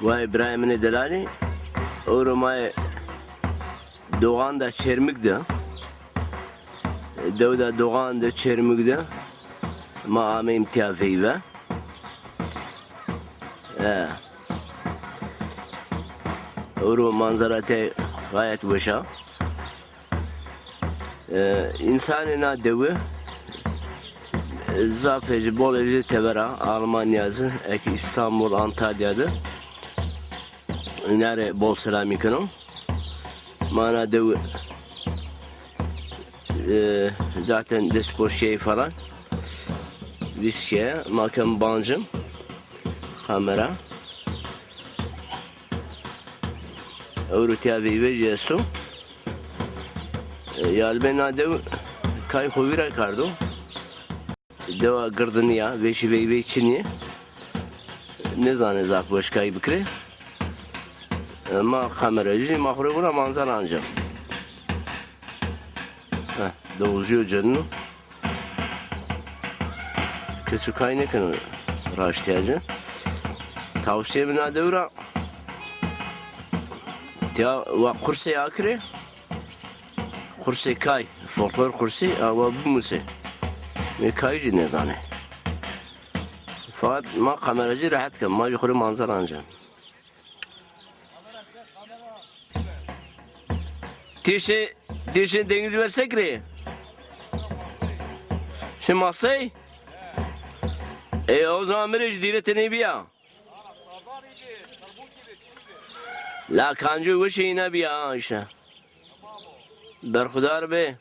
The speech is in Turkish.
Vay İbrahim'in delali ormaya doğan da çermik'de devda doğan da çermik'de maame imtiyafı ve oru manzarate gayet başa insanına devi zafeci boleci tevera Almanya'sı eki İstanbul Antalya'da nere bol selamikano mana devi zaten despo şey falan viskiye makam bancım kamera Eurotiya ve gesto yalbena dev kay hovira kardo deva gırdınıya ve şive ve içini ne zane zak başkayı bikre ama kameracı mahre buna manzara ancak doğuzuyor canını kesu kaynakını raştiyacı tavsiye bina devra ya ve kursi akre kursi kay folklor kursi ama bu muse ve kayıcı ne zane fakat ma kameracı rahat kan ma yukarı manzara ancak Tişi deniz versek re şimdi masayı o zaman bir diretini bir ya la kancı bu şeyine bir ya işte berhudar be